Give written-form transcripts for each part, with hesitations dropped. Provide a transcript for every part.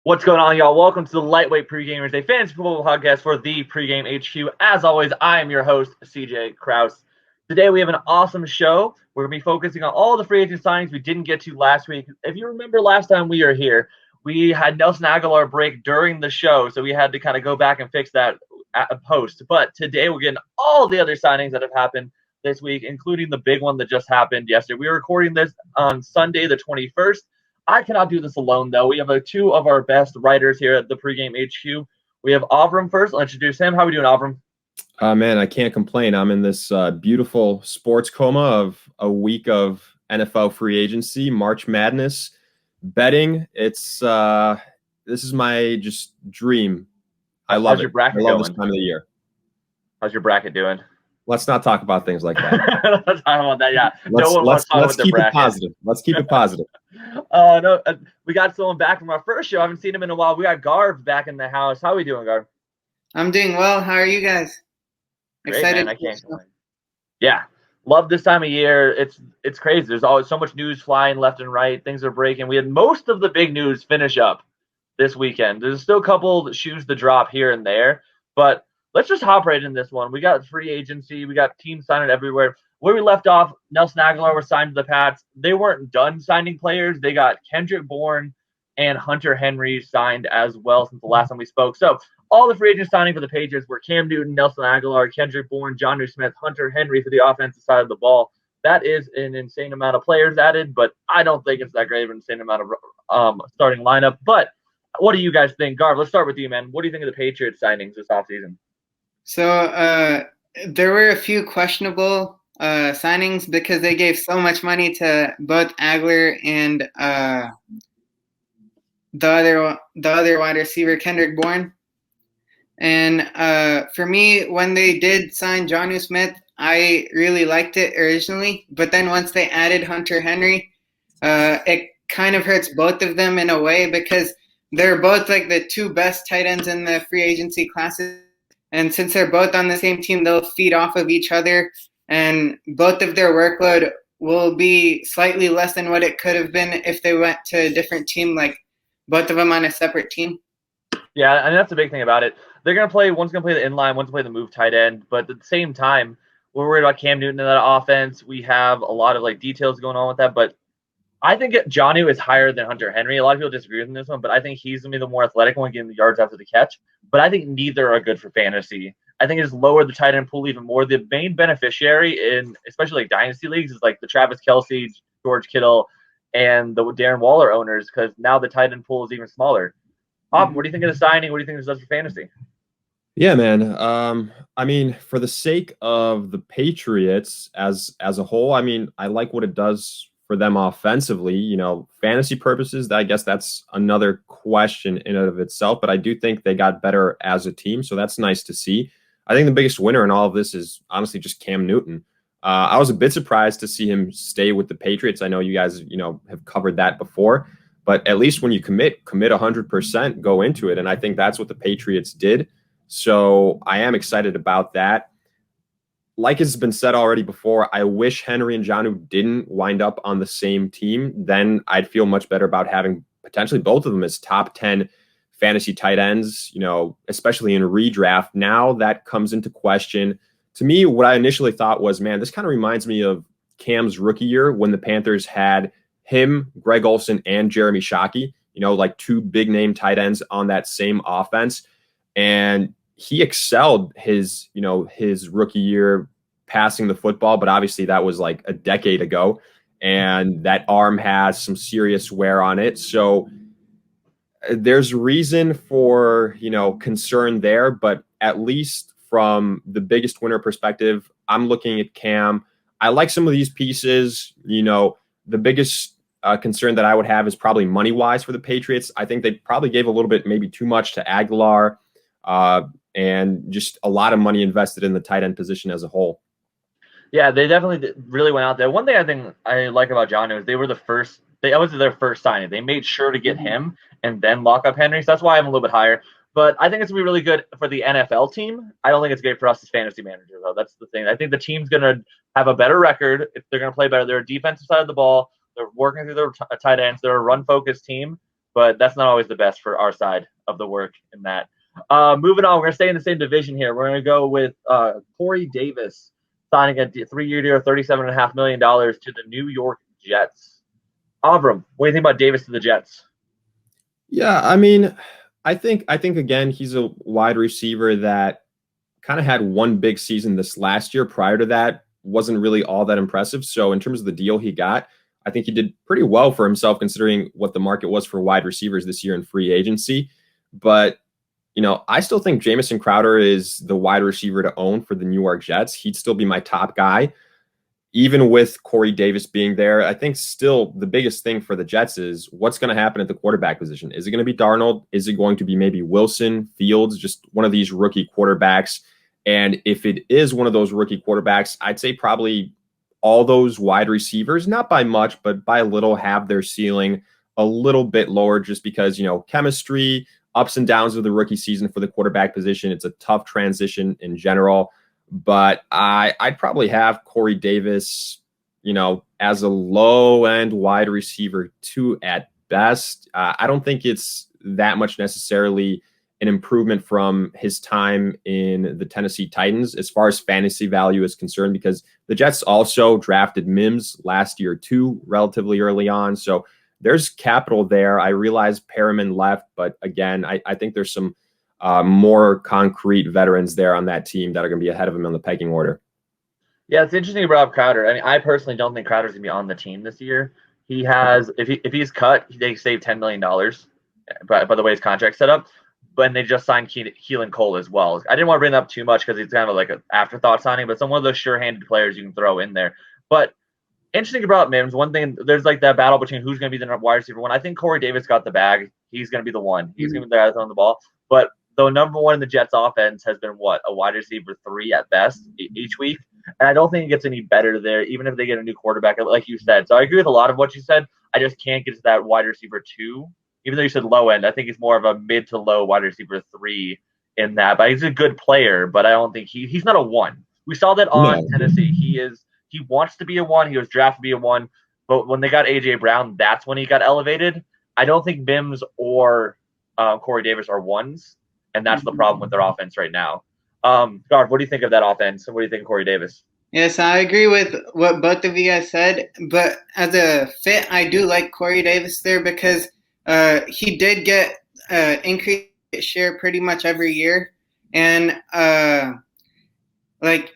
What's going on, y'all? Welcome to the Lightweight Pregamers, a fantasy football podcast for the Pregame HQ. As always, I am your host, CJ Kraus. Today, we have an awesome show. We're going to be focusing on all the free agent signings we didn't get to last week. If you remember last time we were here, we had Nelson Aguilar break during the show, so we had to kind of go back and fix that post. But today, we're getting all the other signings that have happened this week, including the big one that just happened yesterday. We were recording this on Sunday, the 21st. I cannot do this alone, though. We have two of our best writers here at the Pregame HQ. We have Avram first. I'll introduce him. How are we doing, Avram? Man, I can't complain. I'm in this beautiful sports coma of a week of NFL free agency, March Madness, betting. This is my just dream. I love How's it. your bracket I love going? this time of the year. How's your bracket doing? Let's not talk about things like that. Let's talk about that. Yeah, Let's keep it positive. Let's keep it positive. No, we got someone back from our first show. I haven't seen him in a while. We got Garv back in the house. How are we doing, Garv? I'm doing well. How are you guys? Great, excited. Man. I can't complain. Yeah, love this time of year. It's crazy. There's always so much news flying left and right. Things are breaking. We had most of the big news finish up this weekend. There's still a couple shoes to drop here and there, but let's just hop right in this one. We got free agency. We got teams signing everywhere. Where we left off, Nelson Aguilar was signed to the Pats. They weren't done signing players. They got Kendrick Bourne and Hunter Henry signed as well since the last time we spoke. So all the free agents signing for the Patriots were Cam Newton, Nelson Aguilar, Kendrick Bourne, Jonnu Smith, Hunter Henry for the offensive side of the ball. That is an insane amount of players added, but I don't think it's that great of an insane amount of starting lineup. But what do you guys think? Garv, let's start with you, man. What do you think of the Patriots signings this offseason? So there were a few questionable signings because they gave so much money to both Aguilar and the other wide receiver, Kendrick Bourne. And for me, when they did sign Jonnu Smith, I really liked it originally. But then once they added Hunter Henry, it kind of hurts both of them in a way because they're both like the two best tight ends in the free agency classes. And since they're both on the same team, they'll feed off of each other. And both of their workload will be slightly less than what it could have been if they went to a different team, like both of them on a separate team. Yeah, and that's the big thing about it. They're going to play – one's going to play the inline, one's going to play the move tight end. But at the same time, we're worried about Cam Newton in that offense. We have a lot of, details going on with that. But I think Jonnu is higher than Hunter Henry. A lot of people disagree with this one, but I think he's going to be the more athletic one, getting the yards after the catch. But I think neither are good for fantasy. I think it just lowered the tight end pool even more. The main beneficiary in especially dynasty leagues is the Travis Kelce, George Kittle, and the Darren Waller owners because now the tight end pool is even smaller. What do you think of the signing? What do you think this does for fantasy? Yeah, man. I mean, for the sake of the Patriots as a whole, I mean, I like what it does for them offensively. Fantasy purposes, I guess that's another question in and of itself, but I do think they got better as a team, so that's nice to see. I think the biggest winner in all of this is honestly just Cam Newton. I was a bit surprised to see him stay with the Patriots. I know you guys, have covered that before, but at least when you commit 100%, go into it, and I think that's what the Patriots did. So I am excited about that. Like has been said already before, I wish Henry and Jonnu didn't wind up on the same team. Then I'd feel much better about having potentially both of them as top 10 fantasy tight ends, especially in redraft. Now that comes into question. To me, what I initially thought was, man, this kind of reminds me of Cam's rookie year when the Panthers had him, Greg Olsen, and Jeremy Shockey, two big name tight ends on that same offense. And he excelled his rookie year passing the football, but obviously that was like a decade ago, and that arm has some serious wear on it. So there's reason for, concern there, but at least from the biggest winner perspective, I'm looking at Cam. I like some of these pieces. The biggest concern that I would have is probably money-wise for the Patriots. I think they probably gave a little bit, maybe too much to Aguilar, and just a lot of money invested in the tight end position as a whole. Yeah, they definitely really went out there. One thing I think I like about Jonnu is they were the first. That was their first signing. They made sure to get him and then lock up Henry. So that's why I'm a little bit higher. But I think it's going to be really good for the NFL team. I don't think it's great for us as fantasy managers, though. That's the thing. I think the team's going to have a better record if they're going to play better. They're a defensive side of the ball. They're working through their tight ends. They're a run-focused team. but that's not always the best for our side of the work in that. Moving on, we're going to stay in the same division here. We're going to go with Corey Davis signing a 3-year deal, $37.5 million to the New York Jets. Avram, what do you think about Davis to the Jets? Yeah, I mean, I think again, he's a wide receiver that kind of had one big season this last year. Prior to that, wasn't really all that impressive. So in terms of the deal he got, I think he did pretty well for himself considering what the market was for wide receivers this year in free agency. But I still think Jamison Crowder is the wide receiver to own for the New York Jets. He'd still be my top guy. Even with Corey Davis being there, I think still the biggest thing for the Jets is what's going to happen at the quarterback position. Is it going to be Darnold? Is it going to be maybe Wilson, Fields, just one of these rookie quarterbacks? And if it is one of those rookie quarterbacks, I'd say probably all those wide receivers, not by much, but by a little, have their ceiling a little bit lower just because, chemistry, ups and downs of the rookie season for the quarterback position. It's a tough transition in general. But I'd probably have Corey Davis, as a low-end wide receiver 2 at best. I don't think it's that much necessarily an improvement from his time in the Tennessee Titans as far as fantasy value is concerned, because the Jets also drafted Mims last year too, relatively early on. So there's capital there. I realize Perriman left, but again, I think there's some more concrete veterans there on that team that are going to be ahead of him on the pecking order. Yeah, it's interesting you brought up Crowder. I mean, I personally don't think Crowder's going to be on the team this year. He has, if he's cut, they save $10 million by the way his contract's set up. But they just signed Keelan Cole as well. I didn't want to bring that up too much because he's kind of like an afterthought signing, but some one of those sure-handed players you can throw in there. But interesting about Mims. One thing, there's like that battle between who's going to be the wide receiver one. I think Corey Davis got the bag. He's going to be the one. He's going to be the guy throwing the ball. But the number one in the Jets offense has been a wide receiver 3 at best each week. And I don't think it gets any better there, even if they get a new quarterback, like you said. So I agree with a lot of what you said. I just can't get to that wide receiver 2. Even though you said low end, I think he's more of a mid to low wide receiver 3 in that. But he's a good player, but I don't think he's not a 1. We saw that on Tennessee. He wants to be a 1. He was drafted to be a 1. But when they got A.J. Brown, that's when he got elevated. I don't think Mims or Corey Davis are 1s, and that's the problem with their offense right now. Garth, what do you think of that offense, and what do you think of Corey Davis? Yes, I agree with what both of you guys said. But as a fit, I do like Corey Davis there because he did get increased share pretty much every year. And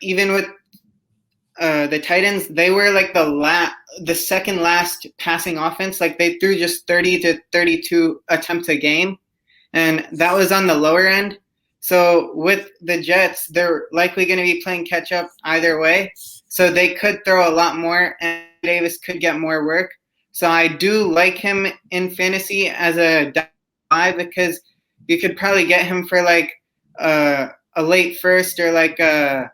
even with the Titans, they were like the second last passing offense. Like they threw just 30 to 32 attempts a game. And that was on the lower end. So with the Jets, they're likely going to be playing catch up either way. So they could throw a lot more and Davis could get more work. So I do like him in fantasy as a guy because you could probably get him for like a late first or like a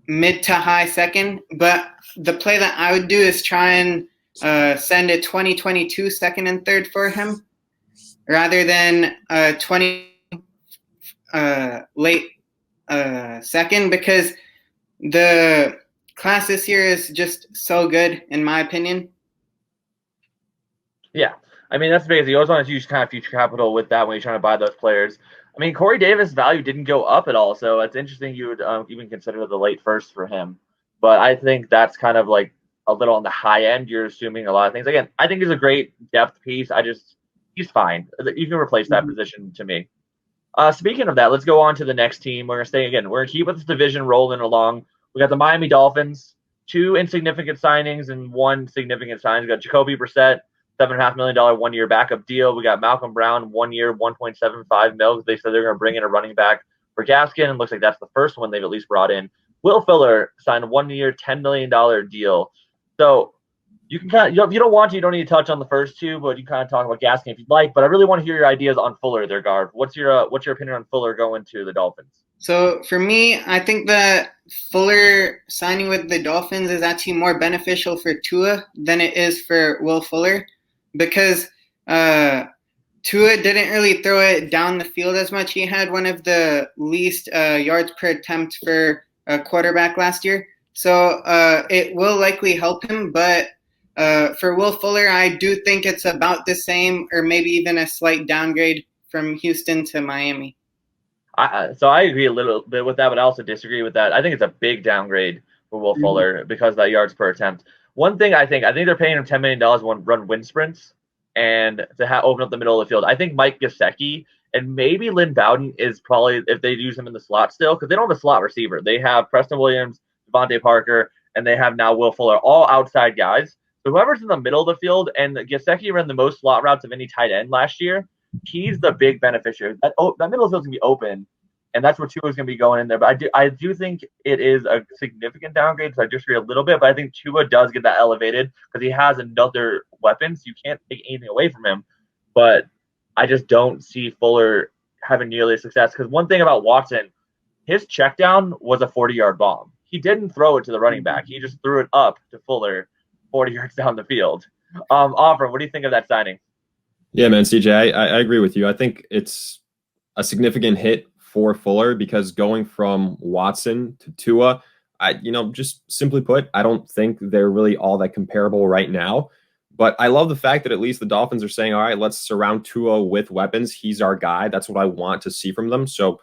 mid to high second. But the play that I would do is try and send a 2022 second and third for him rather than 20 late second, because the class this year is just so good, in my opinion. Yeah. I mean, that's the biggest. You always want to use kind of future capital with that when you're trying to buy those players. I mean, Corey Davis' value didn't go up at all, so it's interesting you would even consider the late first for him. But I think that's kind of like a little on the high end. You're assuming a lot of things. Again, I think he's a great depth piece. He's fine. You can replace that position to me. Speaking of that, let's go on to the next team. We're going to keep with this division rolling along. We got the Miami Dolphins, 2 insignificant signings and 1 significant signing. We got Jacoby Brissett, $7.5 million 1-year backup deal. We got Malcolm Brown, 1 year, $1.75 million. They said they're going to bring in a running back for Gaskin, and looks like that's the first one they've at least brought in. Will Fuller signed a 1-year, $10 million deal. So you can kind of, if you don't want to, you don't need to touch on the first 2, but you kind of talk about Gaskin if you'd like. But I really want to hear your ideas on Fuller there, Garv. What's your opinion on Fuller going to the Dolphins? So for me, I think that Fuller signing with the Dolphins is actually more beneficial for Tua than it is for Will Fuller, because Tua didn't really throw it down the field as much. He had one of the least yards per attempt for a quarterback last year. So it will likely help him, but For Will Fuller, I do think it's about the same, or maybe even a slight downgrade from Houston to Miami. So I agree a little bit with that, but I also disagree with that. I think it's a big downgrade for Will Fuller because of that yards per attempt. One thing I think they're paying him $10 million to run wind sprints and to open up the middle of the field. I think Mike Gesicki and maybe Lynn Bowden is probably, if they use him in the slot still, because they don't have a slot receiver. They have Preston Williams, Devontae Parker, and they have now Will Fuller, all outside guys. So whoever's in the middle of the field, and Gesicki ran the most slot routes of any tight end last year, he's the big beneficiary. That middle field's gonna be open, and that's where Tua is gonna be going in there. But I do think it is a significant downgrade. So I disagree a little bit, but I think Tua does get that elevated because he has another weapon, so you can't take anything away from him. But I just don't see Fuller having nearly as success because one thing about Watson, his check down was a 40-yard bomb. He didn't throw it to the running back. He just threw it up to Fuller 40 yards down the field. Auburn, what do you think of that signing? Yeah, man, CJ, I agree with you. I think it's a significant hit for Fuller because going from Watson to Tua, just simply put, I don't think they're really all that comparable right now. But I love the fact that at least the Dolphins are saying, all right, let's surround Tua with weapons. He's our guy. That's what I want to see from them. So,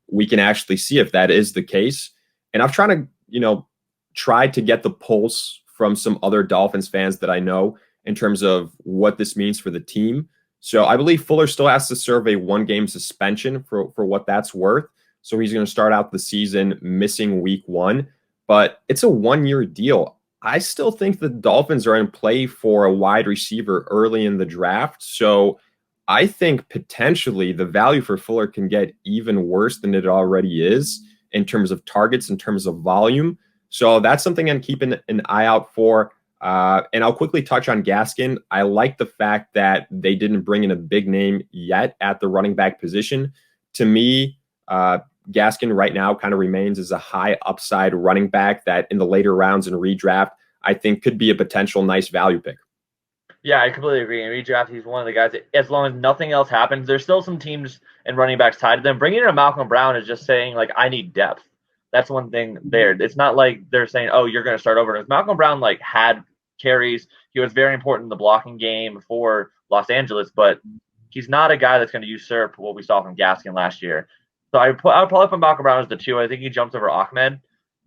we can actually see if that is the case. And I've tried to get the pulse from some other Dolphins fans that I know in terms of what this means for the team. So I believe Fuller still has to serve a 1-game suspension for what that's worth. So he's going to start out the season missing week 1, but it's a 1-year deal. I still think the Dolphins are in play for a wide receiver early in the draft. So I think potentially the value for Fuller can get even worse than it already is in terms of targets, in terms of volume. So that's something I'm keeping an eye out for. And I'll quickly touch on Gaskin. I like the fact that they didn't bring in a big name yet at the running back position. To me, Gaskin right now kind of remains as a high upside running back that in the later rounds in redraft, I think could be a potential nice value pick. Yeah, I completely agree. In redraft, he's one of the guys that, as long as nothing else happens, there's still some teams and running backs tied to them. Bringing in a Malcolm Brown is just saying, I need depth. That's one thing there. It's not like they're saying, oh, you're going to start over. Malcolm Brown, had carries. He was very important in the blocking game for Los Angeles, but he's not a guy that's going to usurp what we saw from Gaskin last year. So I would probably put Malcolm Brown as the 2. I think he jumps over Ahmed.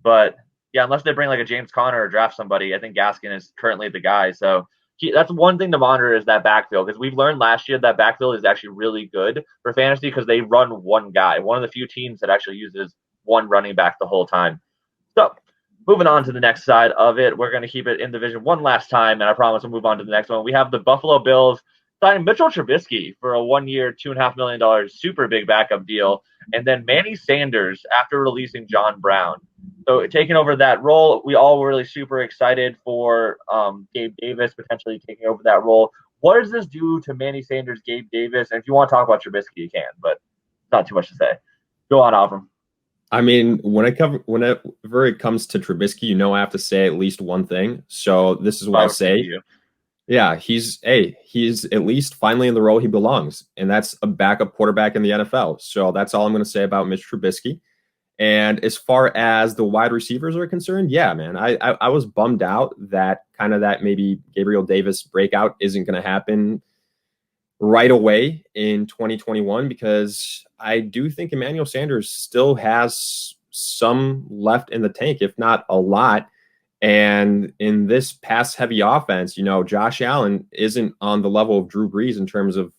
But, yeah, unless they bring a James Conner or draft somebody, I think Gaskin is currently the guy. So that's one thing to monitor is that backfield, because we've learned last year that backfield is actually really good for fantasy because they run one guy. One of the few teams that actually uses one running back the whole time. So moving on to the next side of it, we're going to keep it in division one last time, and I promise we'll move on to the next one. We have the Buffalo Bills signing Mitchell Trubisky for a 1-year, $2.5 million super big backup deal, and then Manny Sanders after releasing John Brown. So taking over that role, we all were really super excited for Gabe Davis potentially taking over that role. What does this do to Manny Sanders, Gabe Davis? And if you want to talk about Trubisky, you can, but not too much to say. Go on, Avram. I mean, whenever it comes to Trubisky, I have to say at least one thing. So this is what I'll say. Yeah, he's at least finally in the role he belongs, and that's a backup quarterback in the NFL. So that's all I'm going to say about Mitch Trubisky. And as far as the wide receivers are concerned, yeah, man, I was bummed out that maybe Gabriel Davis breakout isn't going to happen right away in 2021 because I do think Emmanuel Sanders still has some left in the tank, if not a lot. And in this pass-heavy offense, Josh Allen isn't on the level of Drew Brees in terms of,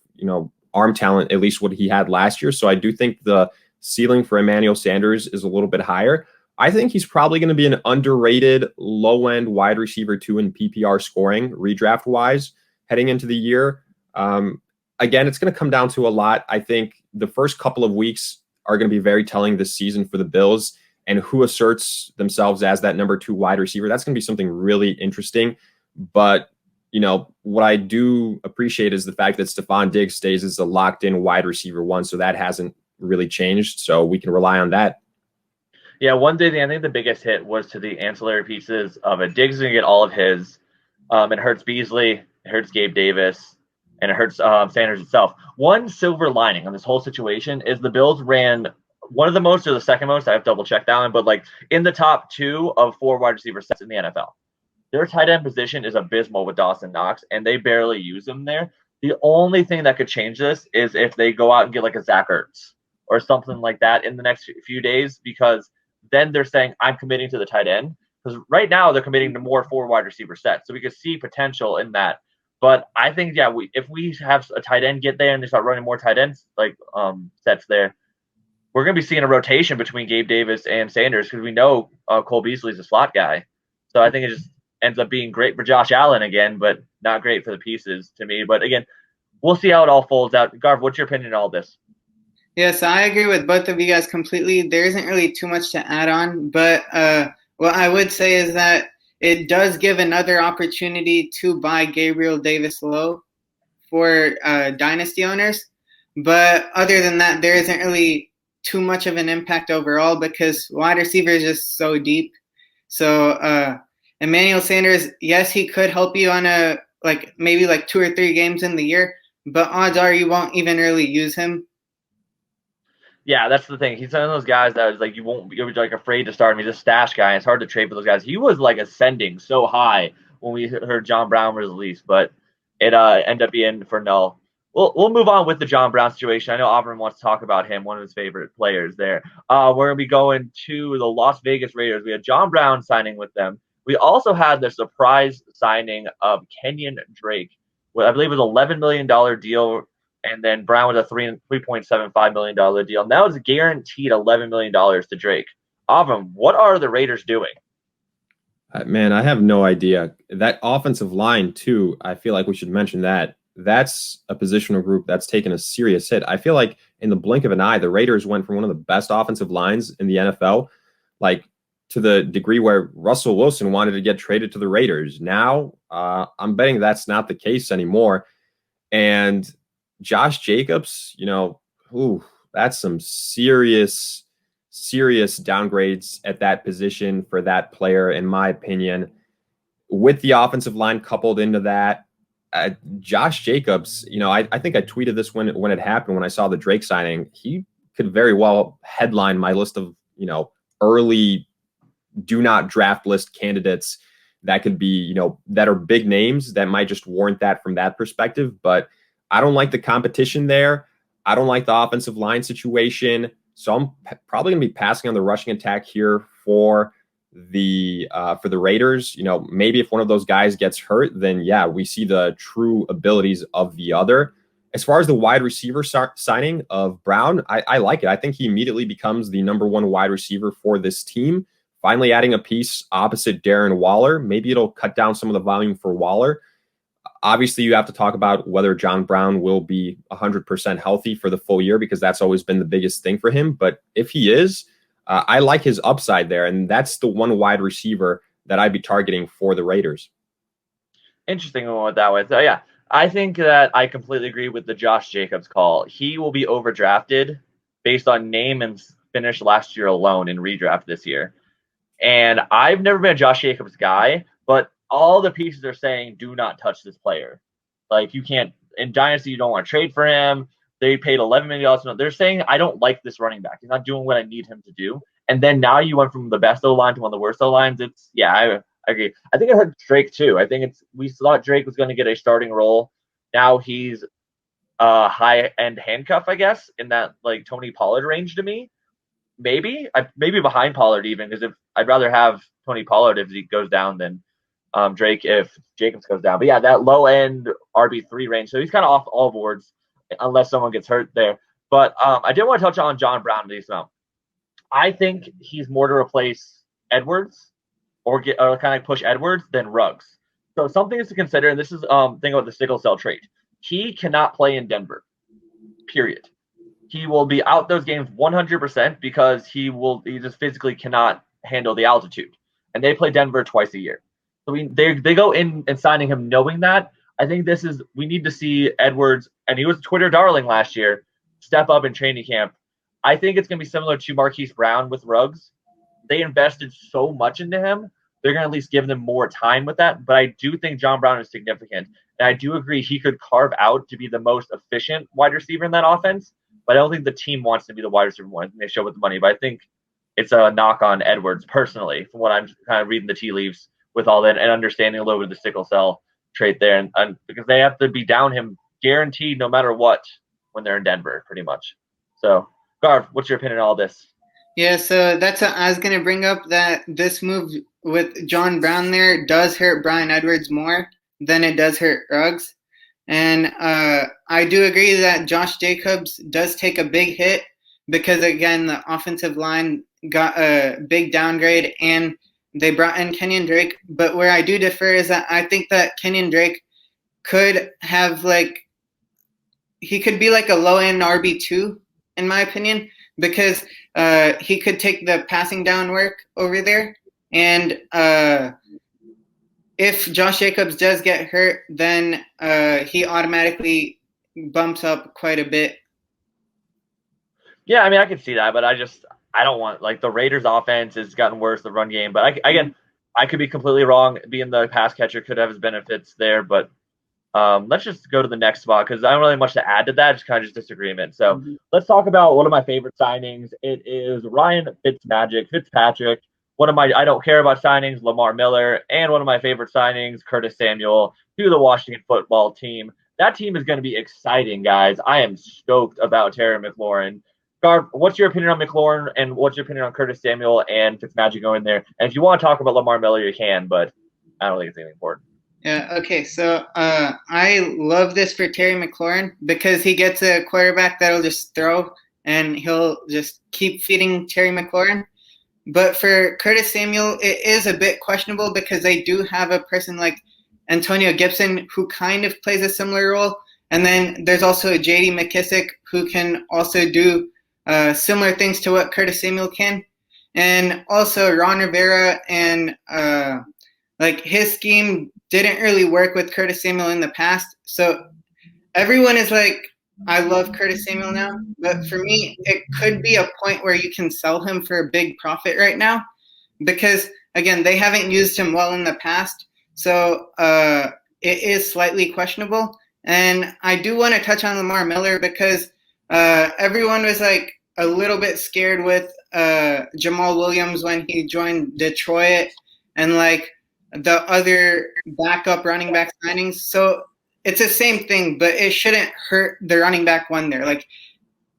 arm talent, at least what he had last year. So I do think the ceiling for Emmanuel Sanders is a little bit higher. I think he's probably going to be an underrated low-end wide receiver 2 in PPR scoring, redraft-wise, heading into the year. Again, it's going to come down to a lot. I think the first couple of weeks are going to be very telling this season for the Bills and who asserts themselves as that number 2 wide receiver. That's going to be something really interesting. But, what I do appreciate is the fact that Stephon Diggs stays as a locked-in wide receiver 1, so that hasn't really changed. So we can rely on that. Yeah, one thing I think the biggest hit was to the ancillary pieces of it. Diggs is going to get all of his. It hurts Beasley, it hurts Gabe Davis, and it hurts Sanders itself. One silver lining on this whole situation is the Bills ran one of the most or the second most. I have double checked that one, but in the top 2 of 4 wide receiver sets in the NFL. their tight end position is abysmal with Dawson Knox, and they barely use him there. The only thing that could change this is if they go out and get like a Zach Ertz or something like that in the next few days, because then they're saying, I'm committing to the tight end. Because right now they're committing to more 4 wide receiver sets. So we could see potential in that. But I think, yeah, if we have a tight end get there and they start running more tight ends sets there, we're going to be seeing a rotation between Gabe Davis and Sanders, because we know Cole Beasley's a slot guy. So I think it just ends up being great for Josh Allen again, but not great for the pieces to me. But again, we'll see how it all folds out. Garv, what's your opinion on all this? Yes, I agree with both of you guys completely. There isn't really too much to add on, but what I would say is that it does give another opportunity to buy Gabriel Davis-Lowe for dynasty owners. But other than that, there isn't really too much of an impact overall, because wide receiver is just so deep. So Emmanuel Sanders, yes, he could help you on maybe 2 or 3 games in the year, but odds are you won't even really use him. Yeah, that's the thing. He's one of those guys that is like, you'll be like afraid to start him. He's a stash guy. It's hard to trade for those guys. He was like ascending so high when we heard John Brown was released, but it ended up being for null. We'll move on with the John Brown situation. I know Auburn wants to talk about him, one of his favorite players there. We're going to be going to the Las Vegas Raiders. We had John Brown signing with them. We also had the surprise signing of Kenyon Drake. I believe it was $11 million deal, and then Brown with a $3.75 million deal. And that was guaranteed $11 million to Drake. Auburn, what are the Raiders doing? Man, I have no idea. That offensive line, too, I feel like we should mention that. That's a positional group that's taken a serious hit. I feel like in the blink of an eye, the Raiders went from one of the best offensive lines in the NFL, like to the degree where Russell Wilson wanted to get traded to the Raiders. Now, I'm betting that's not the case anymore. And Josh Jacobs, that's some serious downgrades at that position for that player, in my opinion. With the offensive line coupled into that, Josh Jacobs, I think I tweeted this when it happened, when I saw the Drake signing. He could very well headline my list of, early do not draft list candidates that could be, that are big names that might just warrant that from that perspective. But I don't like the competition there. I don't like the offensive line situation. So I'm probably going to be passing on the rushing attack here for the Raiders. Maybe if one of those guys gets hurt, then yeah, we see the true abilities of the other. As far as the wide receiver signing of Brown, I like it. I think he immediately becomes the number 1 wide receiver for this team. Finally adding a piece opposite Darren Waller. Maybe it'll cut down some of the volume for Waller. Obviously, you have to talk about whether John Brown will be 100% healthy for the full year, because that's always been the biggest thing for him. But if he is, I like his upside there, and that's the one wide receiver that I'd be targeting for the Raiders. Interesting one with that one. So, yeah, I think that I completely agree with the Josh Jacobs call. He will be overdrafted based on name and finish last year alone in redraft this year. And I've never been a Josh Jacobs guy, but all the pieces are saying do not touch this player. Like, you can't, in Dynasty, you don't want to trade for him. They paid $11 million. They're saying, I don't like this running back. He's not doing what I need him to do. And then now you went from the best O-line to one of the worst O-lines. I agree. I think I heard Drake too. I think we thought Drake was going to get a starting role. Now he's a high-end handcuff, I guess, in that like Tony Pollard range to me. Maybe behind Pollard even, because I'd rather have Tony Pollard if he goes down than Drake if Jacobs goes down. But yeah, that low-end RB3 range. So he's kind of off all boards unless someone gets hurt there. But I did want to touch on John Brown this amount. I think he's more to replace Edwards or kind of push Edwards than Ruggs. So something is to consider, and this is thing about the sickle cell trait. He cannot play in Denver, period. He will be out those games 100% because he just physically cannot handle the altitude. And they play Denver twice a year. So they go in and signing him knowing that. I think we need to see Edwards, and he was a Twitter darling last year, step up in training camp. I think it's going to be similar to Marquise Brown with Ruggs. They invested so much into him. They're going to at least give them more time with that. But I do think John Brown is significant. And I do agree he could carve out to be the most efficient wide receiver in that offense. But I don't think the team wants to be the wide receiver one. They show with the money. But I think it's a knock on Edwards personally, from what I'm kind of reading the tea leaves with all that and understanding a little bit of the sickle cell trait there, and because they have to be down him guaranteed no matter what when they're in Denver, pretty much. So, Garv, what's your opinion on all this? Yeah, so that's what I was going to bring up, that this move with John Brown there does hurt Bryan Edwards more than it does hurt Ruggs. And I do agree that Josh Jacobs does take a big hit because, again, the offensive line got a big downgrade and they brought in Kenyon Drake. But where I do differ is that I think that Kenyon Drake could have, like, he could be like a low-end RB2, in my opinion, because he could take the passing down work over there. And if Josh Jacobs does get hurt, then he automatically bumps up quite a bit. Yeah, I mean, I can see that, but I don't want, like, the Raiders' offense has gotten worse, the run game. But I could be completely wrong. Being the pass catcher could have his benefits there, but let's just go to the next spot because I don't really have much to add to that. Just kind of just disagreement. So let's talk about one of my favorite signings. It is Ryan Fitzpatrick. One of my I don't care about signings, Lamar Miller, and one of my favorite signings, Curtis Samuel, to the Washington football team. That team is going to be exciting, guys. I am stoked about Terry McLaurin. Garb, what's your opinion on McLaurin, and what's your opinion on Curtis Samuel and Fitzmagic going there? And if you want to talk about Lamar Miller, you can, but I don't think it's anything important. Yeah, okay, so I love this for Terry McLaurin because he gets a quarterback that'll just throw, and he'll just keep feeding Terry McLaurin. But for Curtis Samuel, it is a bit questionable because they do have a person like Antonio Gibson who kind of plays a similar role. And then there's also J.D. McKissick who can also do similar things to what Curtis Samuel can. And also Ron Rivera and like his scheme didn't really work with Curtis Samuel in the past. So everyone is like, I love Curtis Samuel now, but for me, it could be a point where you can sell him for a big profit right now because, again, they haven't used him well in the past. So it is slightly questionable. And I do want to touch on Lamar Miller because everyone was like a little bit scared with Jamal Williams when he joined Detroit and like the other backup running back signings. So it's the same thing, but it shouldn't hurt the running back one there. Like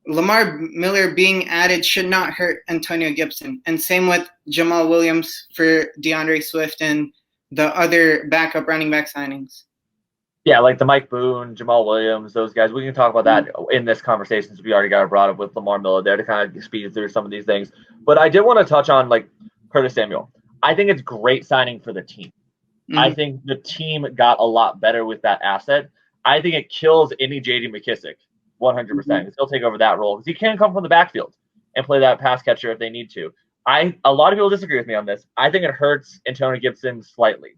Lamar Miller being added should not hurt Antonio Gibson. And same with Jamal Williams for DeAndre Swift and the other backup running back signings. Yeah, like the Mike Boone, Jamal Williams, those guys. We can talk about that in this conversation since we already got it brought up with Lamar Miller there to kind of speed through some of these things. But I did want to touch on like Curtis Samuel. I think it's great signing for the team. I think the team got a lot better with that asset. I think it kills any J.D. McKissick, 100%. He'll take over that role because he can come from the backfield and play that pass catcher if they need to. A lot of people disagree with me on this. I think it hurts Antonio Gibson slightly.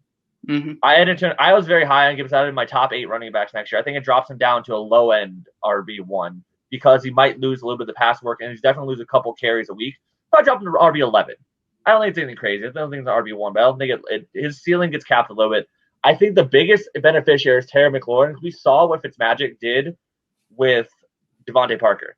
I was very high on Gibson. I had in my top 8 running backs next year. I think it drops him down to a low-end RB1 because he might lose a little bit of the pass work, and he's definitely lose a couple carries a week. So I dropped him to RB11. I don't think it's anything crazy. I don't think it's an RB1, but I don't think his ceiling gets capped a little bit. I think the biggest beneficiary is Terry McLaurin. We saw what Fitzmagic did with Devontae Parker.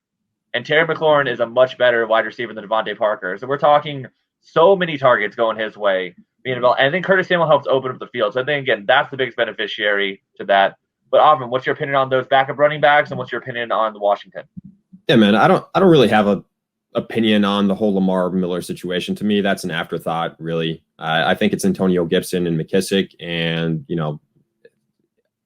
And Terry McLaurin is a much better wide receiver than Devontae Parker. So we're talking so many targets going his way. And I think Curtis Samuel helps open up the field. So I think, again, that's the biggest beneficiary to that. But Auburn, what's your opinion on those backup running backs, and what's your opinion on Washington? Yeah, man, I don't really have a opinion on the whole Lamar Miller situation. To me, that's an afterthought, really. I think it's Antonio Gibson and McKissick, and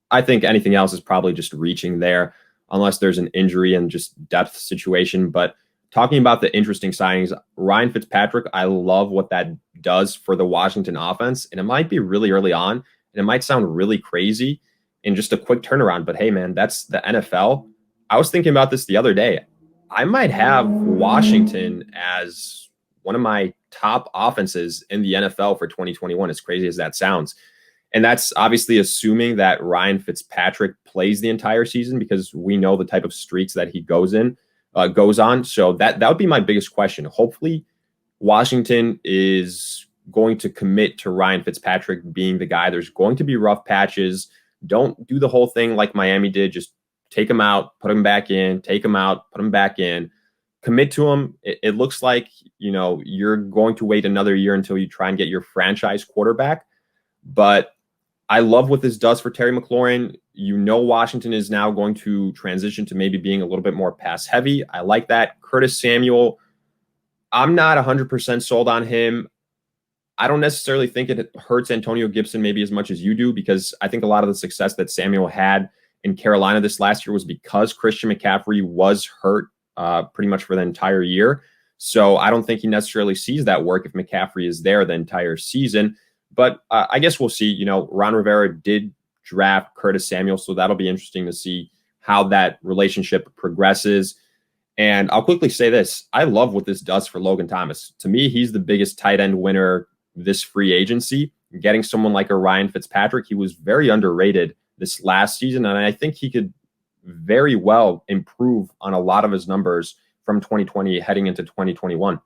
I think anything else is probably just reaching there unless there's an injury and just depth situation. But talking about the interesting signings, Ryan Fitzpatrick, I love what that does for the Washington offense, and it might be really early on, and it might sound really crazy in just a quick turnaround, but hey, man, that's the NFL. I was thinking about this the other day. I might have Washington as one of my top offenses in the NFL for 2021, as crazy as that sounds. And that's obviously assuming that Ryan Fitzpatrick plays the entire season because we know the type of streaks that he goes on. So that would be my biggest question. Hopefully, Washington is going to commit to Ryan Fitzpatrick being the guy. There's going to be rough patches. Don't do the whole thing like Miami did. Just take him out, put him back in, take him out, put him back in, commit to him. It looks like, you're going to wait another year until you try and get your franchise quarterback. But I love what this does for Terry McLaurin. You know, Washington is now going to transition to maybe being a little bit more pass heavy. I like that. Curtis Samuel, I'm not 100% sold on him. I don't necessarily think it hurts Antonio Gibson maybe as much as you do, because I think a lot of the success that Samuel had in Carolina this last year was because Christian McCaffrey was hurt pretty much for the entire year. So I don't think he necessarily sees that work if McCaffrey is there the entire season. But I guess we'll see. You know, Ron Rivera did draft Curtis Samuel, so that'll be interesting to see how that relationship progresses. And I'll quickly say this. I love what this does for Logan Thomas. To me, he's the biggest tight end winner this free agency. Getting someone like a Ryan Fitzpatrick, he was very underrated this last season, and I think he could very well improve on a lot of his numbers from 2020 heading into 2021.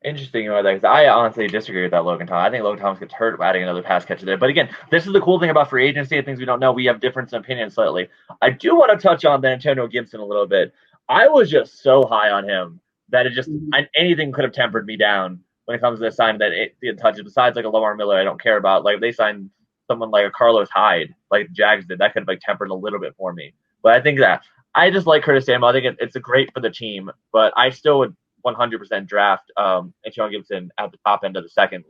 Interesting about that, because I honestly disagree with that Logan Thomas. I think Logan Thomas gets hurt adding another pass catcher there. But again, this is the cool thing about free agency and things we don't know. We have different opinions slightly. I do want to touch on the Antonio Gibson a little bit. I was just so high on him that it just anything could have tempered me down when it comes to the sign that it didn't touch it. Besides like a Lamar Miller, I don't care about. Like if they signed someone like a Carlos Hyde, like Jags did, that could have like tempered a little bit for me. But I think that I just like Curtis Samuel. I think it's a great for the team, but I still would 100% draft Antonio Gibson at the top end of the second,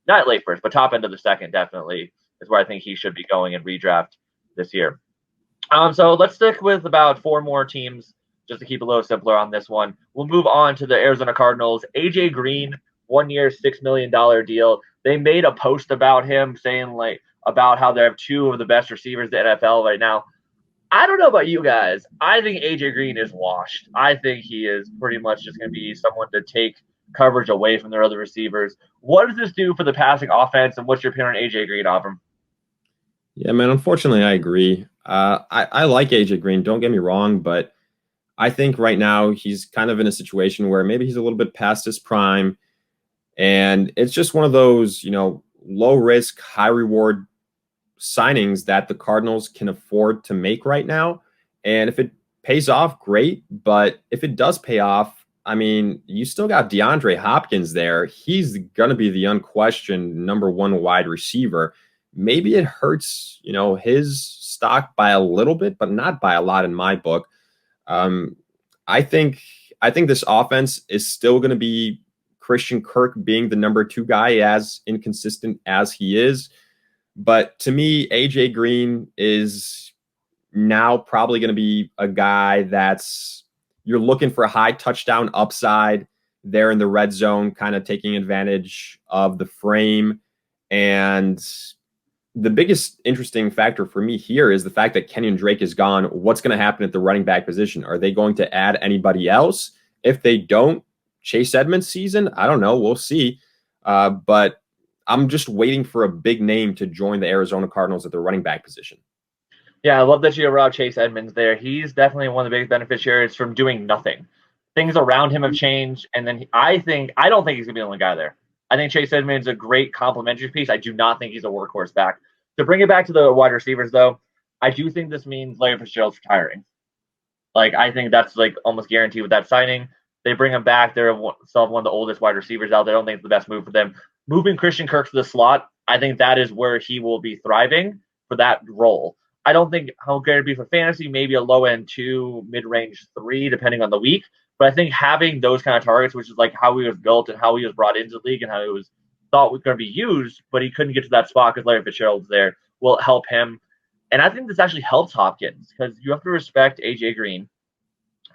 not late first, but top end of the second definitely is where I think he should be going in redraft this year. So let's stick with about 4 more teams just to keep it a little simpler on this one. We'll move on to the Arizona Cardinals. AJ Green, 1 year, $6 million deal. They made a post about him saying like about how they have 2 of the best receivers in the NFL right now. I don't know about you guys. I think AJ Green is washed. I think he is pretty much just going to be someone to take coverage away from their other receivers. What does this do for the passing offense, and what's your opinion on AJ Green, Avram? Yeah, man, unfortunately, I agree. I like AJ Green, don't get me wrong, but I think right now he's kind of in a situation where maybe he's a little bit past his prime, and it's just one of those, you know, low risk, high reward signings that the Cardinals can afford to make right now. And if it pays off, great. But if it does pay off, I mean, you still got DeAndre Hopkins there. He's going to be the unquestioned number 1 wide receiver. Maybe it hurts, you know, his stock by a little bit, but not by a lot in my book. I think this offense is still going to be Christian Kirk being the number 2 guy, as inconsistent as he is. But to me, AJ Green is now probably going to be a guy that's you're looking for a high touchdown upside there in the red zone, kind of taking advantage of the frame. And the biggest interesting factor for me here is the fact that Kenyon Drake is gone. What's going to happen at the running back position? Are they going to add anybody else? If they don't, Chase Edmonds season? I don't know. We'll see. But I'm just waiting for a big name to join the Arizona Cardinals at the running back position. Yeah, I love that you brought Chase Edmonds there. He's definitely one of the biggest beneficiaries from doing nothing. Things around him have changed, and then I don't think he's going to be the only guy there. I think Chase Edmonds is a great complementary piece. I do not think he's a workhorse back. To bring it back to the wide receivers, though, I do think this means Larry Fitzgerald's retiring. Like, I think that's like almost guaranteed with that signing. They bring him back. They're still one of the oldest wide receivers out there. I don't think it's the best move for them. Moving Christian Kirk to the slot, I think that is where he will be thriving for that role. I don't think how good it'd be for fantasy, maybe a low end 2, mid range 3, depending on the week. But I think having those kind of targets, which is like how he was built and how he was brought into the league and how he was thought was going to be used, but he couldn't get to that spot because Larry Fitzgerald's there, will help him. And I think this actually helps Hopkins because you have to respect AJ Green.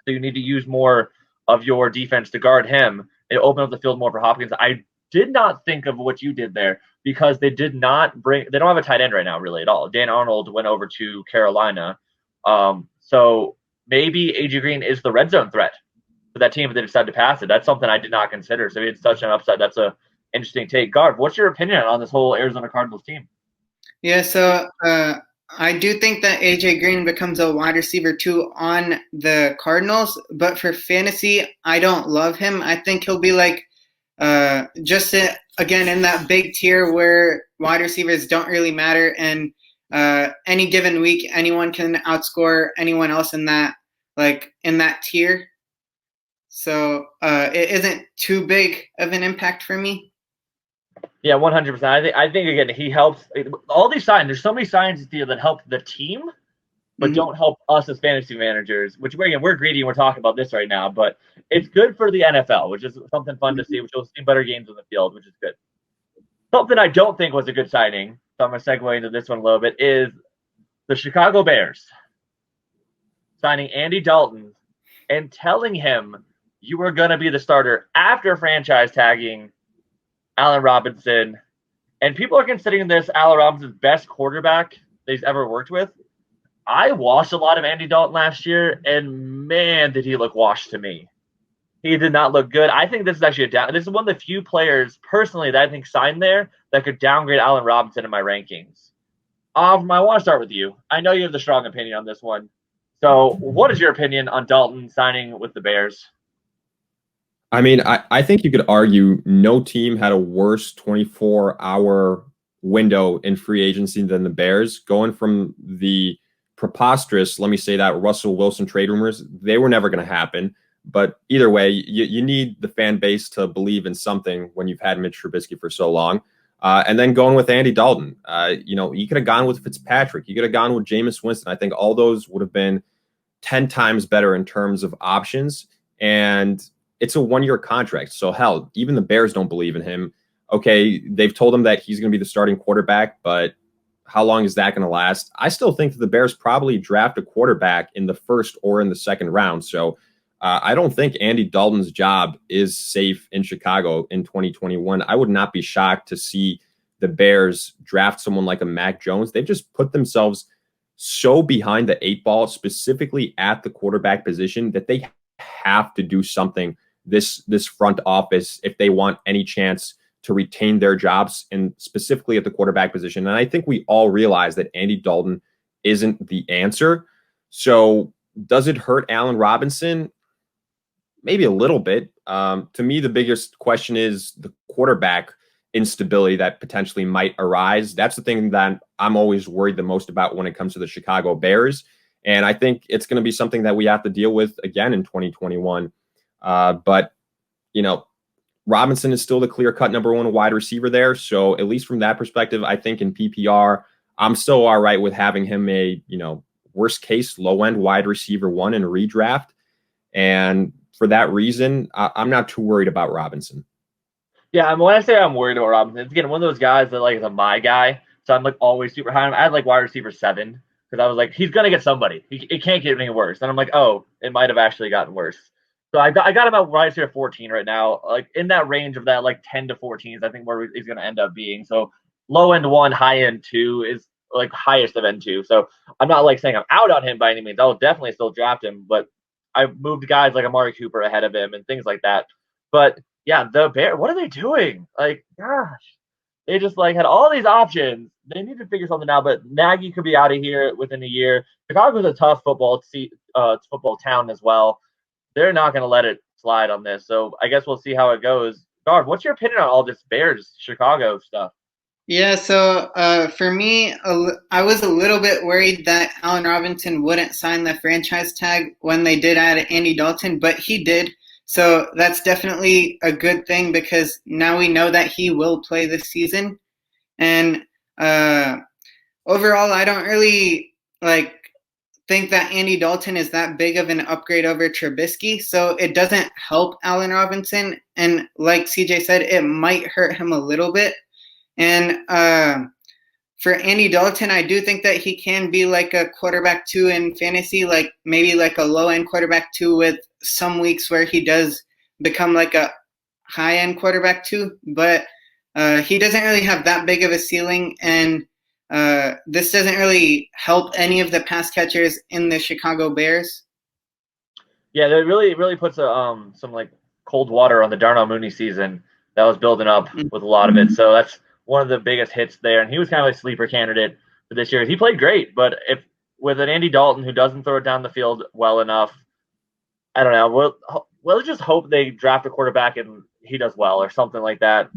So you need to use more of your defense to guard him and open up the field more for Hopkins. I did not think of what you did there because they don't have a tight end right now really at all. Dan Arnold went over to Carolina. So maybe AJ Green is the red zone threat for that team if they decide to pass it. That's something I did not consider. So it's such an upside. That's a interesting take. Garv, what's your opinion on this whole Arizona Cardinals team? Yeah, so I do think that AJ Green becomes a wide receiver 2 on the Cardinals, but for fantasy, I don't love him. I think he'll be like again in that big tier where wide receivers don't really matter, and any given week, anyone can outscore anyone else in that tier. So it isn't too big of an impact for me. Yeah, 100%. I think again he helps. All these signs. There's so many signs here that help the team, but don't help us as fantasy managers. Which we're greedy and we're talking about this right now. But it's good for the NFL, which is something fun to see. Which will see better games on the field, which is good. Something I don't think was a good signing, so I'm going to segue into this one a little bit, is the Chicago Bears signing Andy Dalton and telling him you were going to be the starter after franchise tagging Allen Robinson. And people are considering this Allen Robinson's best quarterback they've ever worked with. I watched a lot of Andy Dalton last year, and man, did he look washed to me. He did not look good. I think this is actually this is one of the few players personally that I think signed there that could downgrade Allen Robinson in my rankings. I want to start with you. I know you have the strong opinion on this one. So what is your opinion on Dalton signing with the Bears? I mean, I think you could argue no team had a worse 24-hour window in free agency than the Bears. Going from the preposterous, let me say that, Russell Wilson trade rumors, they were never going to happen. But either way, you need the fan base to believe in something when you've had Mitch Trubisky for so long. And then going with Andy Dalton, you could have gone with Fitzpatrick. You could have gone with Jameis Winston. I think all those would have been 10 times better in terms of options. And it's a one-year contract. So, hell, even the Bears don't believe in him. Okay, they've told him that he's going to be the starting quarterback, but how long is that going to last? I still think that the Bears probably draft a quarterback in the first or in the second round. So, I don't think Andy Dalton's job is safe in Chicago in 2021. I would not be shocked to see the Bears draft someone like a Mac Jones. They've just put themselves so behind the eight ball, specifically at the quarterback position, that they have to do something this front office if they want any chance to retain their jobs, and specifically at the quarterback position. And I think we all realize that Andy Dalton isn't the answer. So does it hurt Allen Robinson? Maybe a little bit. To me, the biggest question is the quarterback instability that potentially might arise. That's the thing that I'm always worried the most about when it comes to the Chicago Bears. And I think it's going to be something that we have to deal with again in 2021. But, Robinson is still the clear-cut number one wide receiver there. So at least from that perspective, I think in PPR, I'm still all right with having him a, worst case low-end wide receiver one in a redraft. And for that reason, I'm not too worried about Robinson. Yeah, when I say I'm worried about Robinson, it's again one of those guys that is a my guy. So I'm always super high on him. I had wide receiver 7 because I was like, he's gonna get somebody. It can't get any worse. And I'm like, oh, it might have actually gotten worse. So I got him at wide receiver 14 right now, in that range of that 10 to 14 I think where he's gonna end up being. So low end 1, high end 2 is highest of end 2. So I'm not saying I'm out on him by any means. I'll definitely still draft him, but I moved guys like Amari Cooper ahead of him and things like that. But yeah, the Bears, what are they doing? Gosh, they just had all these options. They need to figure something out. But Nagy could be out of here within a year. Chicago's a tough football town as well. They're not going to let it slide on this. So I guess we'll see how it goes. Garv, what's your opinion on all this Bears Chicago stuff? Yeah, so for me, I was a little bit worried that Allen Robinson wouldn't sign the franchise tag when they did add Andy Dalton, but he did. So that's definitely a good thing because now we know that he will play this season. And overall, I don't really think that Andy Dalton is that big of an upgrade over Trubisky. So it doesn't help Allen Robinson. And like CJ said, it might hurt him a little bit. And for Andy Dalton, I do think that he can be a quarterback 2 in fantasy, maybe a low-end quarterback 2 with some weeks where he does become a high-end quarterback 2. But he doesn't really have that big of a ceiling, and this doesn't really help any of the pass catchers in the Chicago Bears. Yeah, that really puts some cold water on the Darnell Mooney season that was building up with a lot of it. So that's one of the biggest hits there, and he was kind of a sleeper candidate for this year. He played great, but if with an Andy Dalton who doesn't throw it down the field well enough, I don't know. We'll just hope they draft a quarterback and he does well or something like that.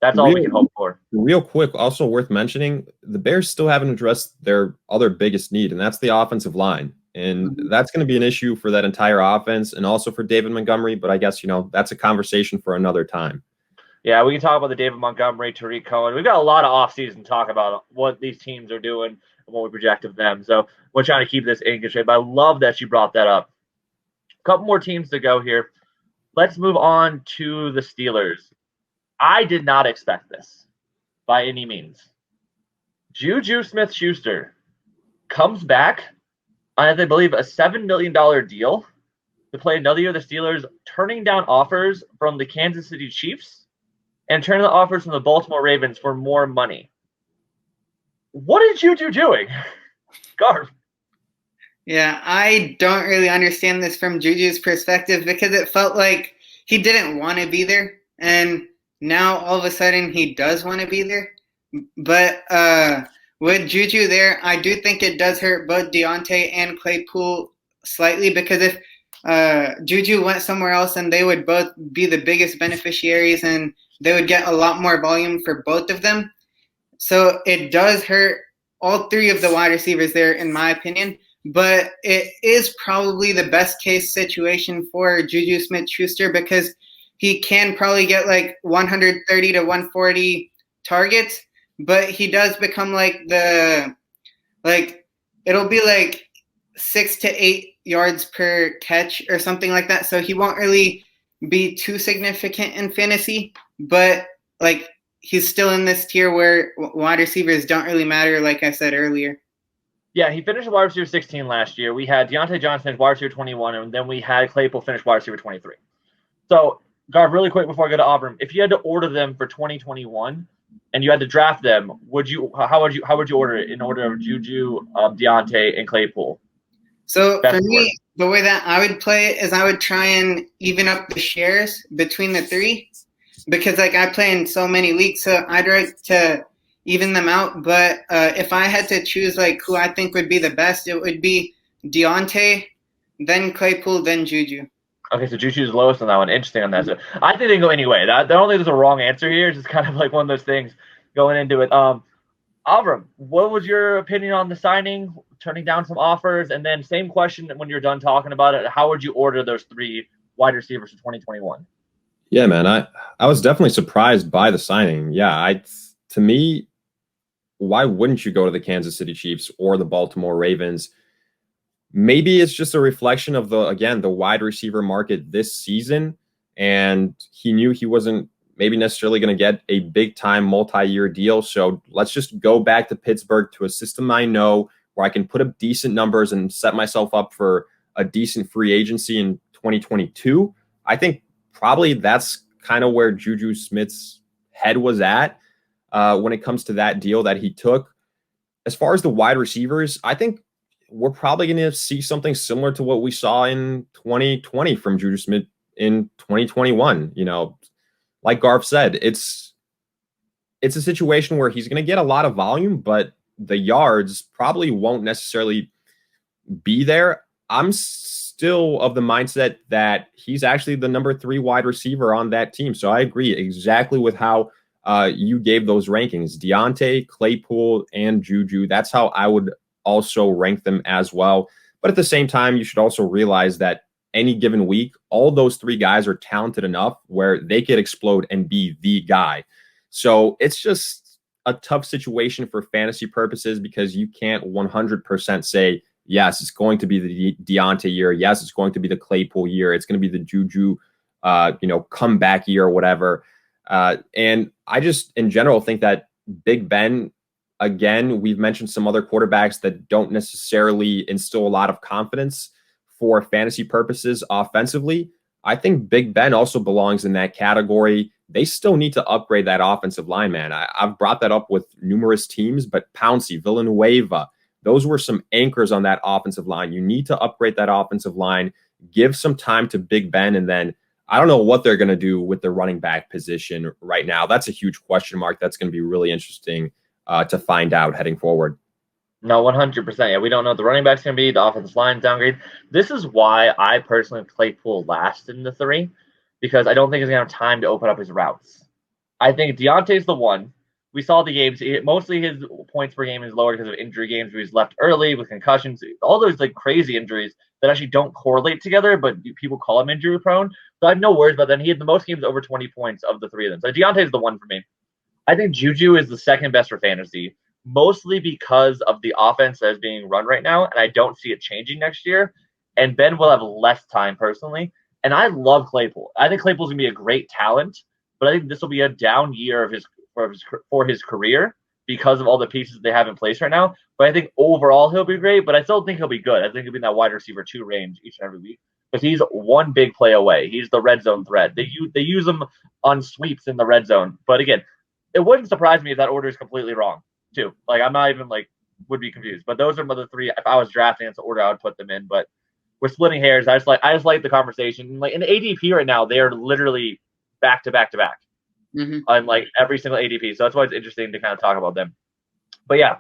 That's all we can hope for. Real quick, also worth mentioning, the Bears still haven't addressed their other biggest need, and that's the offensive line. And that's going to be an issue for that entire offense and also for David Montgomery. But I guess, that's a conversation for another time. Yeah, we can talk about the David Montgomery, Tariq Cohen. We've got a lot of offseason talk about what these teams are doing and what we project of them. So we're trying to keep this in good shape. But I love that you brought that up. A couple more teams to go here. Let's move on to the Steelers. I did not expect this by any means. Juju Smith-Schuster comes back on, I believe, a $7 million deal to play another year. The Steelers turning down offers from the Kansas City Chiefs and turning the offers from the Baltimore Ravens for more money. What is Juju doing? Garv. Yeah, I don't really understand this from Juju's perspective because it felt like he didn't want to be there. And now all of a sudden he does want to be there. But with Juju there, I do think it does hurt both Deontay and Claypool slightly because if Juju went somewhere else and they would both be the biggest beneficiaries and they would get a lot more volume for both of them. So it does hurt all three of the wide receivers there, in my opinion. But it is probably the best case situation for Juju Smith-Schuster because he can probably get like 130 to 140 targets, but he does become it'll be like 6 to 8 yards per catch or something like that. So he won't really be too significant in fantasy, but like he's still in this tier where wide receivers don't really matter, like I said earlier. Yeah, he finished wide receiver 16 last year. We had Deontay Johnson wide receiver 21, and then we had Claypool finish wide receiver 23. So, Garv, really quick before I go to Auburn, if you had to order them for 2021 and you had to draft them, how would you order it in order of Juju, Deontay, and Claypool? So for me, the way that I would play it is I would try and even up the shares between the three because like I play in so many leagues, so I'd like to even them out. But if I had to choose like who I think would be the best, it would be Deontay, then Claypool, then Juju. Okay, so Juju's lowest on that one. Interesting on that. So I think they can go anyway. I don't think there's a wrong answer here. It's just kind of like one of those things going into it. Avram, what was your opinion on the signing, turning down some offers? And then same question when you're done talking about it, how would you order those three wide receivers for 2021? Yeah, man, I was definitely surprised by the signing. Yeah, to me, why wouldn't you go to the Kansas City Chiefs or the Baltimore Ravens? Maybe it's just a reflection of the wide receiver market this season. And he knew he wasn't maybe necessarily going to get a big time multi-year deal. So let's just go back to Pittsburgh to a system I know where I can put up decent numbers and set myself up for a decent free agency in 2022. I think probably that's kind of where Juju Smith's head was at when it comes to that deal that he took. As far as the wide receivers, I think we're probably going to see something similar to what we saw in 2020 from Juju Smith in 2021. You know, like Garf said, it's a situation where he's going to get a lot of volume, but the yards probably won't necessarily be there. I'm still of the mindset that he's actually the number 3 wide receiver on that team. So I agree exactly with how you gave those rankings. Deontay, Claypool, and Juju. That's how I would also rank them as well. But at the same time, you should also realize that any given week, all those 3 guys are talented enough where they could explode and be the guy. So it's just a tough situation for fantasy purposes because you can't 100% say, yes, it's going to be the Deontay year. Yes, it's going to be the Claypool year. It's going to be the Juju, comeback year or whatever. And I just, in general, think that Big Ben, again, we've mentioned some other quarterbacks that don't necessarily instill a lot of confidence for fantasy purposes offensively. I think Big Ben also belongs in that category. They still need to upgrade that offensive line, man. I've brought that up with numerous teams, but Pouncey, Villanueva, those were some anchors on that offensive line. You need to upgrade that offensive line, give some time to Big Ben, and then I don't know what they're going to do with the running back position right now. That's a huge question mark. That's going to be really interesting to find out heading forward. No, 100%. Yeah, we don't know what the running back's going to be. The offensive line downgrade. This is why I personally Claypool last in the 3 because I don't think he's going to have time to open up his routes. I think Deontay's the one. we saw the games. Mostly his points per game is lower because of injury games where he's left early with concussions, all those like crazy injuries that actually don't correlate together, but people call him injury prone. So I have no worries about that. He had the most games over 20 points of the three of them. So Deontay is the one for me. I think Juju is the second best for fantasy, mostly because of the offense that is being run right now, and I don't see it changing next year. And Ben will have less time personally. And I love Claypool. I think Claypool's gonna be a great talent, but I think this will be a down year of for his career because of all the pieces they have in place right now. But I think overall he'll be great, but I still think he'll be good. I think he'll be in that wide receiver 2 range each and every week because he's one big play away. He's the red zone threat. They use him on sweeps in the red zone. But again, it wouldn't surprise me if that order is completely wrong too. Like I'm not even like would be confused. But those are the three. If I was drafting, it's the order I would put them in. But we're splitting hairs. I just like the conversation. Like in ADP right now, they are literally back to back to back on like every single ADP. So that's why it's interesting to kind of talk about them. But yeah,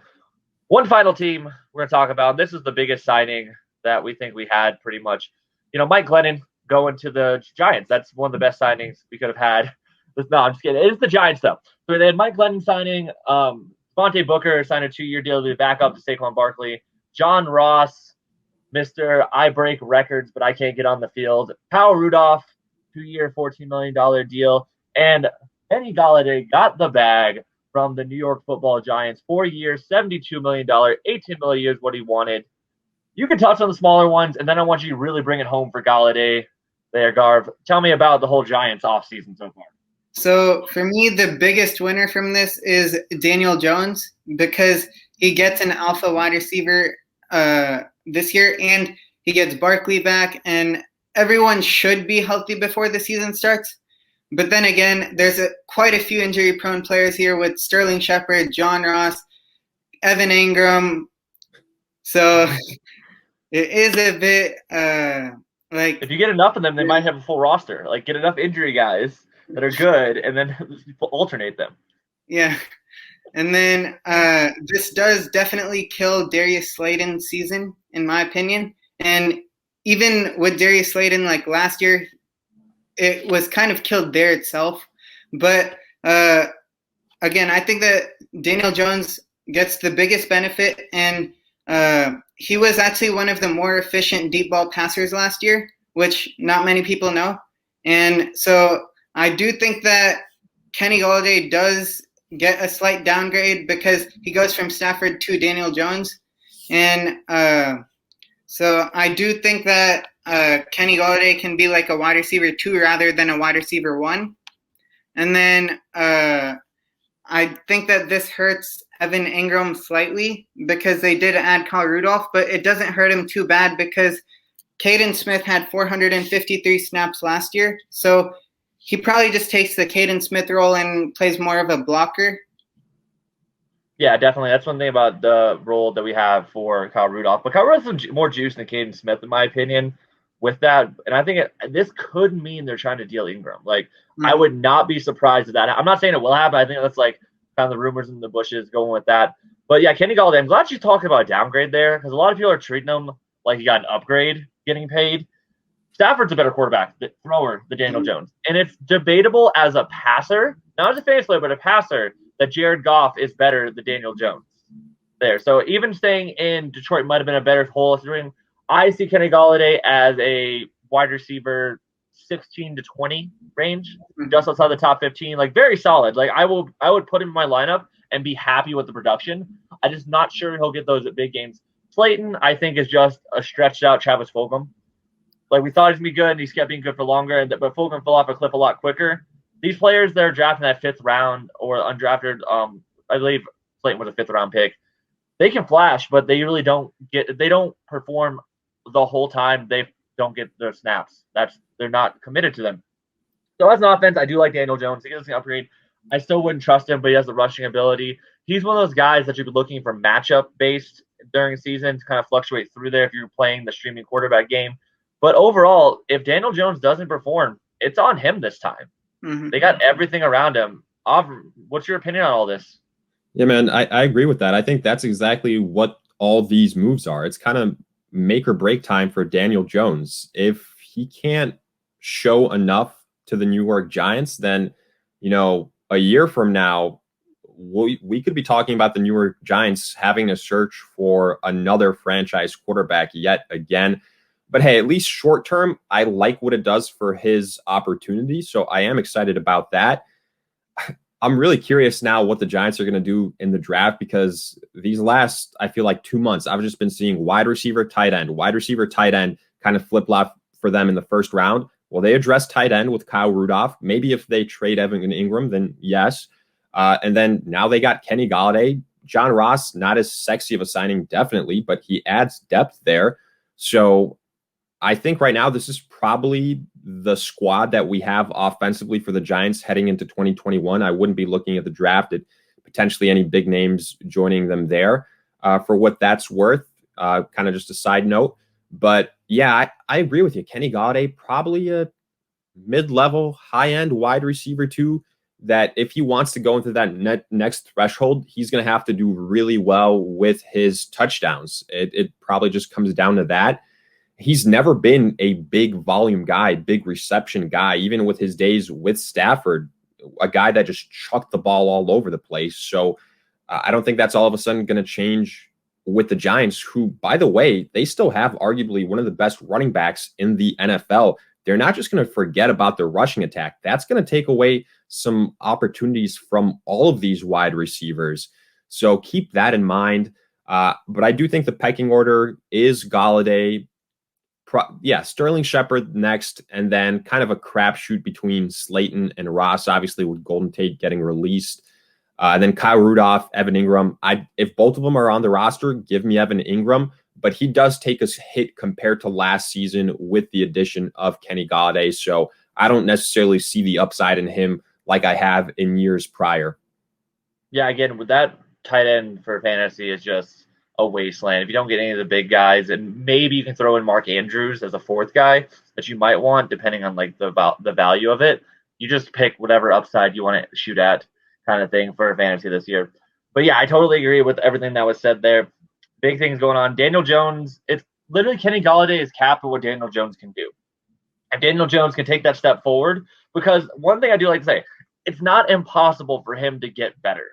one final team we're gonna talk about. This is the biggest signing that we think we had pretty much. Mike Glennon going to the Giants. That's one of the best signings we could have had. No, I'm just kidding. It is the Giants though. So they had Mike Glennon signing. Devontae Booker signed a 2-year deal to be back up to Saquon Barkley. John Ross, Mr. I break records, but I can't get on the field. Kyle Rudolph, 2-year, $14 million deal. And Kenny Golladay got the bag from the New York Football Giants. 4 years, $72 million, $18 million years what he wanted. You can touch on the smaller ones, and then I want you to really bring it home for Golladay there, Garv. Tell me about the whole Giants offseason so far. So for me, the biggest winner from this is Daniel Jones because he gets an alpha wide receiver this year, and he gets Barkley back, and everyone should be healthy before the season starts. But then again, there's quite a few injury-prone players here with Sterling Shepard, John Ross, Evan Ingram. So it is a bit like if you get enough of them, they might have a full roster. Like get enough injury guys that are good, and then alternate them. Yeah. And then this does definitely kill Darius Slayton's season, in my opinion. And even with Darius Slayton, like last year, it was kind of killed there itself. But again, I think that Daniel Jones gets the biggest benefit, and he was actually one of the more efficient deep ball passers last year, which not many people know. And so I do think that Kenny Golladay does get a slight downgrade because he goes from Stafford to Daniel Jones. And so I do think that Kenny Golladay can be like a wide receiver 2 rather than a wide receiver 1. And then I think that this hurts Evan Ingram slightly because they did add Kyle Rudolph, but it doesn't hurt him too bad because Caden Smith had 453 snaps last year. So he probably just takes the Caden Smith role and plays more of a blocker. Yeah, definitely. That's one thing about the role that we have for Kyle Rudolph. But Kyle Rudolph has more juice than Caden Smith, in my opinion, with that. And I think this could mean they're trying to deal Ingram. Like, I would not be surprised if that. I'm not saying it will happen. I think that's like kind of the rumors in the bushes going with that. But yeah, Kenny Golladay, I'm glad you talking about a downgrade there because a lot of people are treating him like he got an upgrade getting paid. Stafford's a better quarterback, the thrower, than Daniel Jones. And it's debatable as a passer, not as a fantasy player, but a passer, that Jared Goff is better than Daniel Jones there. So even staying in Detroit might have been a better whole. I see Kenny Golladay as a wide receiver 16 to 20 range, just outside the top 15, like very solid. Like I would put him in my lineup and be happy with the production. I'm just not sure he'll get those at big games. Slayton, I think, is just a stretched out Travis Fulgham. Like we thought he'd be good, and he's kept being good for longer. But Fulgham fell off a cliff a lot quicker. These players that are drafting that 5th round or undrafted, I believe Slayton was a 5th round pick. They can flash, but they really don't perform the whole time. They don't get their snaps. They're not committed to them. So as an offense, I do like Daniel Jones. He gets an upgrade. I still wouldn't trust him, but he has the rushing ability. He's one of those guys that you'd be looking for matchup based during the season to kind of fluctuate through there if you're playing the streaming quarterback game. But overall, if Daniel Jones doesn't perform, it's on him this time. Mm-hmm. They got everything around him. What's your opinion on all this? Yeah, man, I agree with that. I think that's exactly what all these moves are. It's kind of make or break time for Daniel Jones. If he can't show enough to the New York Giants, then, a year from now, we could be talking about the New York Giants having to search for another franchise quarterback yet again. But hey, at least short term, I like what it does for his opportunity. So I am excited about that. I'm really curious now what the Giants are going to do in the draft, because these last, I feel like 2 months, I've just been seeing wide receiver, tight end kind of flip-flop for them in the first round. Well, they addressed tight end with Kyle Rudolph. Maybe if they trade Evan Ingram, then yes. And then now they got Kenny Golladay. John Ross, not as sexy of a signing, definitely, but he adds depth there. So I think right now this is probably the squad that we have offensively for the Giants heading into 2021. I wouldn't be looking at the draft at potentially any big names joining them there for what that's worth. Kind of just a side note. But yeah, I agree with you. Kenny Golladay, probably a mid-level, high-end wide receiver too, that if he wants to go into that next threshold, he's going to have to do really well with his touchdowns. It probably just comes down to that. He's never been a big volume guy, big reception guy, even with his days with Stafford, a guy that just chucked the ball all over the place. So I don't think that's all of a sudden going to change with the Giants, who, by the way, they still have arguably one of the best running backs in the NFL. They're not just going to forget about their rushing attack. That's going to take away some opportunities from all of these wide receivers. So keep that in mind. But I do think the pecking order is Golladay, Sterling Shepard next, and then kind of a crapshoot between Slayton and Ross, obviously with Golden Tate getting released. And then Kyle Rudolph, Evan Ingram. If both of them are on the roster, give me Evan Ingram, but he does take a hit compared to last season with the addition of Kenny Golladay. So I don't necessarily see the upside in him like I have in years prior. Yeah, again, with that tight end for fantasy is just a wasteland. If you don't get any of the big guys, and maybe you can throw in Mark Andrews as a fourth guy that you might want, depending on like the value of it. You just pick whatever upside you want to shoot at, kind of thing for fantasy this year. But yeah, I totally agree with everything that was said there. Big things going on. Daniel Jones, it's literally Kenny Golladay is capped at what Daniel Jones can do. And Daniel Jones can take that step forward, because one thing I do like to say, it's not impossible for him to get better.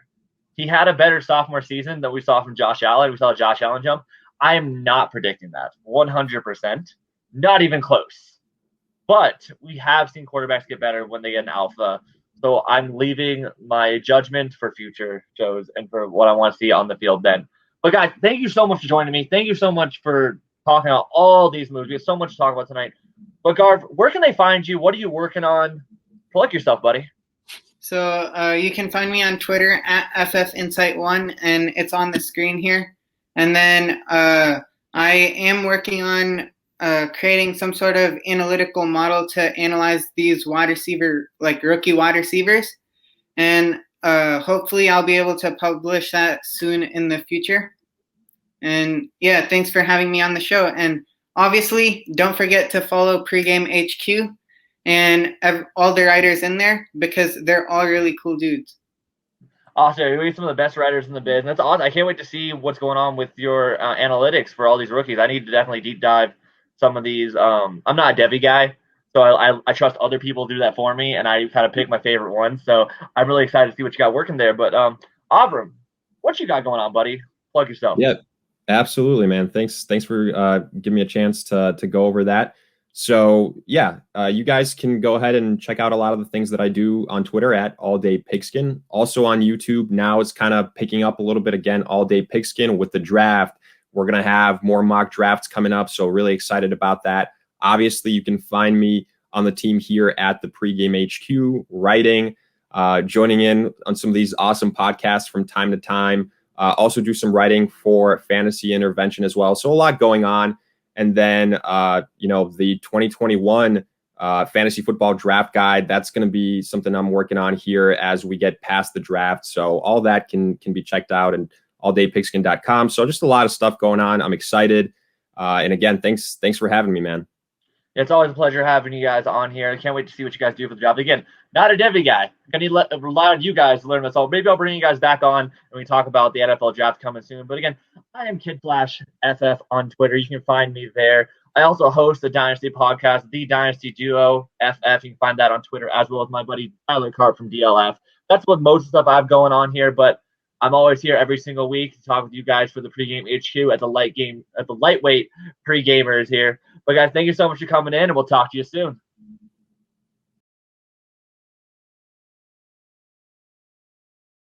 He had a better sophomore season than we saw from Josh Allen. We saw Josh Allen jump. I am not predicting that 100%, not even close. But we have seen quarterbacks get better when they get an alpha. So I'm leaving my judgment for future shows and for what I want to see on the field then. But guys, thank you so much for joining me. Thank you so much for talking about all these moves. We have so much to talk about tonight. But Garv, where can they find you? What are you working on? Plug yourself, buddy. So you can find me on Twitter at FFInsight1, and it's on the screen here. And then I am working on creating some sort of analytical model to analyze these wide receiver, like rookie wide receivers. And hopefully I'll be able to publish that soon in the future. And yeah, thanks for having me on the show. And obviously, don't forget to follow Pregame HQ and all the writers in there, because they're all really cool dudes. Awesome. You're some of the best writers in the biz. And that's awesome. I can't wait to see what's going on with your analytics for all these rookies. I need to definitely deep dive some of these. I'm not a Devi guy, so I trust other people do that for me, and I kind of pick my favorite ones. So I'm really excited to see what you got working there. But Avram, what you got going on, buddy? Plug yourself. Yeah, absolutely, man. Thanks for giving me a chance to go over that. So yeah, you guys can go ahead and check out a lot of the things that I do on Twitter at All Day Pigskin. Also on YouTube now, it's kind of picking up a little bit again. All Day Pigskin with the draft. We're gonna have more mock drafts coming up, so really excited about that. Obviously, you can find me on the team here at the Pregame HQ, writing, joining in on some of these awesome podcasts from time to time. Also do some writing for Fantasy Intervention as well. So a lot going on. And then, the 2021 fantasy football draft guide, that's going to be something I'm working on here as we get past the draft. So all that can be checked out at alldaypigskin.com. So just a lot of stuff going on. I'm excited. And again, thanks for having me, man. It's always a pleasure having you guys on here. I can't wait to see what you guys do for the draft. Again, not a Devi guy. I'm going to rely on you guys to learn this all. Maybe I'll bring you guys back on and we talk about the NFL draft coming soon. But again, I am Kid Flash FF on Twitter. You can find me there. I also host the Dynasty podcast, The Dynasty Duo FF. You can find that on Twitter, as well as my buddy Tyler Karp from DLF. that's what most stuff I have going on here. But I'm always here every single week to talk with you guys for the pregame HQ at the lightweight pregamers here. But guys, thank you so much for coming in, and we'll talk to you soon.